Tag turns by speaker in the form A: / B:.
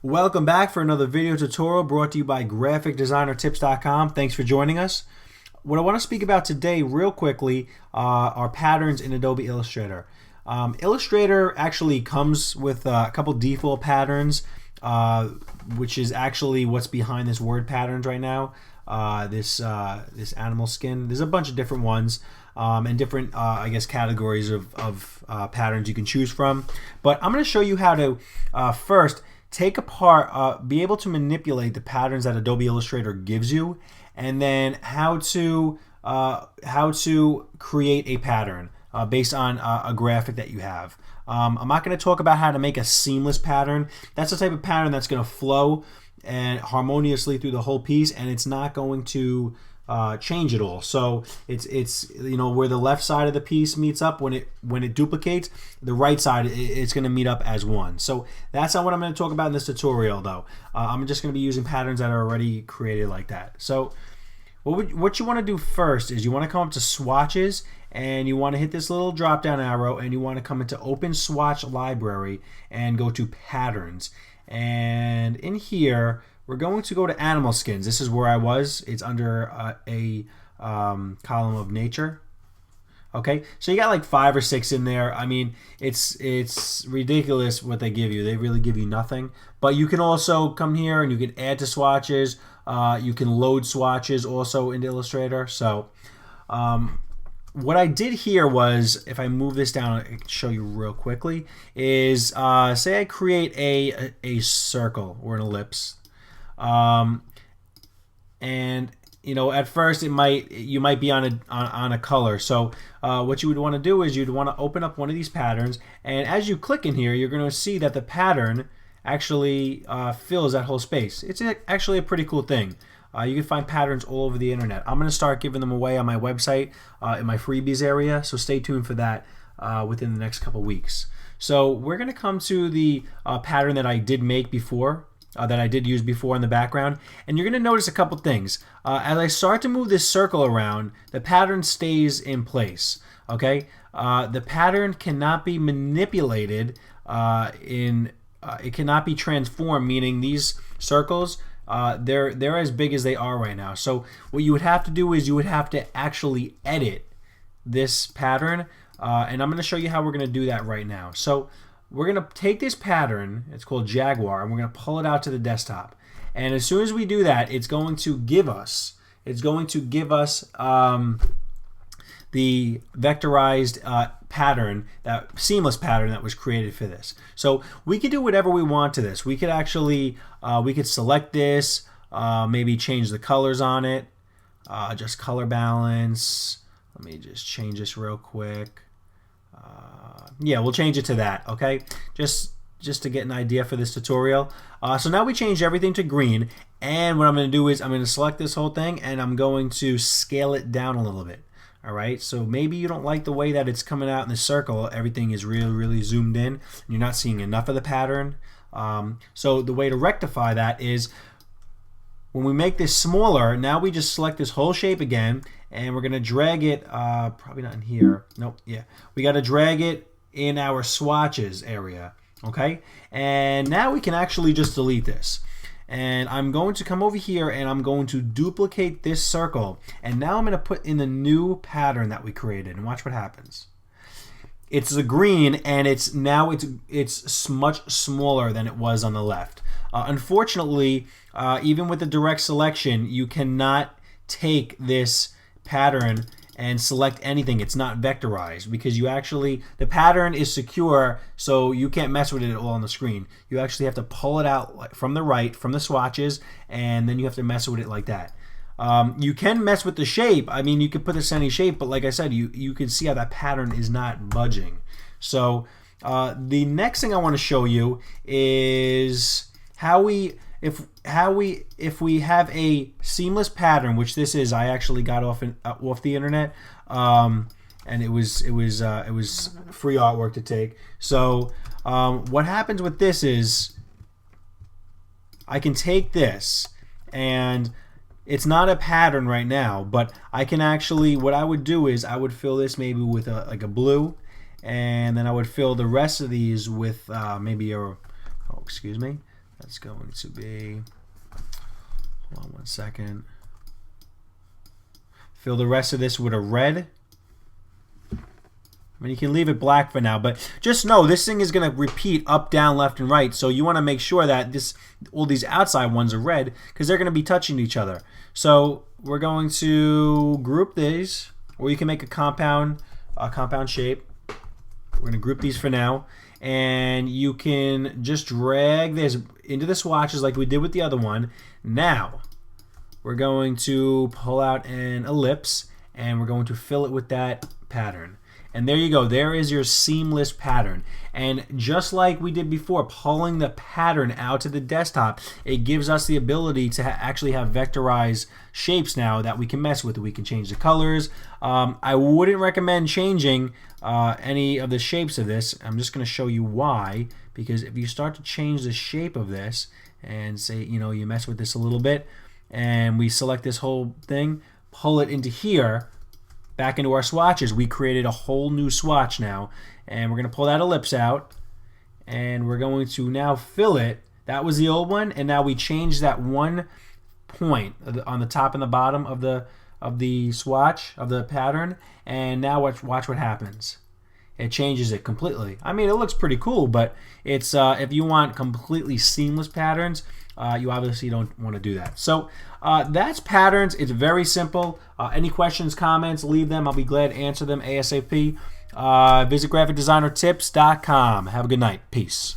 A: Welcome back for another video tutorial brought to you by GraphicDesignerTips.com. Thanks for joining us. What I want to speak about today real quickly are patterns in Adobe Illustrator. Illustrator actually comes with a couple default patterns, which is actually what's behind this word patterns right now. This animal skin. There's a bunch of different ones and different, I guess, categories of patterns you can choose from. But I'm going to show you how to first take apart, be able to manipulate the patterns that Adobe Illustrator gives you, and then how to create a pattern based on a graphic that you have. I'm not going to talk about how to make a seamless pattern. That's the type of pattern that's going to flow and harmoniously through the whole piece, and it's not going to change at all. So it's you know, where the left side of the piece meets up, when it duplicates, the right side it's going to meet up as one. So that's not what I'm going to talk about in this tutorial, though. I'm just going to be using patterns that are already created like that. So what you want to do first is you want to come up to Swatches, and you want to hit this little drop down arrow, and you want to come into Open Swatch Library and go to Patterns. And in here, we're going to go to animal skins. This is where I was. It's under a column of nature. Okay, so you got like 5 or 6 in there. I mean, it's ridiculous what they give you. They really give you nothing. But you can also come here and you can add to swatches. You can load swatches also into Illustrator. So what I did here was, if I move this down, I can show you real quickly, is say I create a circle or an ellipse. And you know, at first you might be on a color. So what you would want to do is you'd want to open up one of these patterns, and as you click in here, you're going to see that the pattern actually fills that whole space. It's actually a pretty cool thing. You can find patterns all over the internet. I'm going to start giving them away on my website in my freebies area, so stay tuned for that within the next couple weeks. So we're going to come to the pattern that I did make before, that I did use before in the background, and you're going to notice a couple things. As I start to move this circle around, the pattern stays in place. Okay, the pattern cannot be manipulated it cannot be transformed, meaning these circles, they're as big as they are right now. So what you would have to do is you would have to actually edit this pattern, and I'm going to show you how we're going to do that right now. So we're going to take this pattern, it's called Jaguar, and we're going to pull it out to the desktop. And as soon as we do that, it's going to give us the vectorized pattern, that seamless pattern that was created for this. So we could do whatever we want to this. We could actually we could select this, maybe change the colors on it, just color balance. Let me just change this real quick. Yeah, we'll change it to that. Okay, just to get an idea for this tutorial. So now we changed everything to green, and what I'm going to do is I'm going to select this whole thing, and I'm going to scale it down a little bit. All right, so maybe you don't like the way that it's coming out in the circle. Everything is really zoomed in, and you're not seeing enough of the pattern. So the way to rectify that is, when we make this smaller, now we just select this whole shape again, and we're going to drag it, probably not in here. Nope, yeah. We got to drag it in our swatches area, okay? And now we can actually just delete this. And I'm going to come over here and I'm going to duplicate this circle. And now I'm going to put in the new pattern that we created, and watch what happens. It's the green, and it's much smaller than it was on the left. Unfortunately, even with the direct selection, you cannot take this pattern and select anything. It's not vectorized, because the pattern is secure, so you can't mess with it all on the screen. You actually have to pull it out from the right, from the swatches, and then you have to mess with it like that. You can mess with the shape. I mean, you could put this any shape, but like I said, you can see how that pattern is not budging. So the next thing I want to show you is if we have a seamless pattern, which this is, I actually got off the internet, and it was free artwork to take. So what happens with this is, I can take this, and it's not a pattern right now, but I can actually, what I would do is I would fill this maybe with like a blue, and then I would fill the rest of these with maybe a, oh, excuse me, That's going to be, hold on one second. Fill the rest of this with a red. I mean, you can leave it black for now, but just know this thing is going to repeat up, down, left, and right. So you want to make sure that all these outside ones are red because they're going to be touching each other. So we're going to group these, or you can make a compound shape. We're going to group these for now, and you can just drag this into the swatches like we did with the other one. Now we're going to pull out an ellipse, and we're going to fill it with that pattern. And there you go. There is your seamless pattern. And just like we did before, pulling the pattern out to the desktop, it gives us the ability to actually have vectorized shapes now that we can mess with. We can change the colors. I wouldn't recommend changing any of the shapes of this. I'm just going to show you why. Because if you start to change the shape of this and say, you mess with this a little bit, and we select this whole thing, pull it into here, back into our swatches, we created a whole new swatch now, and we're going to pull that ellipse out, and we're going to now fill it. That was the old one, and now we change that one point on the top and the bottom of the swatch of the pattern, and now watch what happens. It changes it completely. I mean, it looks pretty cool, but it's if you want completely seamless patterns, you obviously don't want to do that. So that's patterns. It's very simple. Any questions, comments, leave them. I'll be glad to answer them ASAP. Visit graphicdesignertips.com. Have a good night. Peace.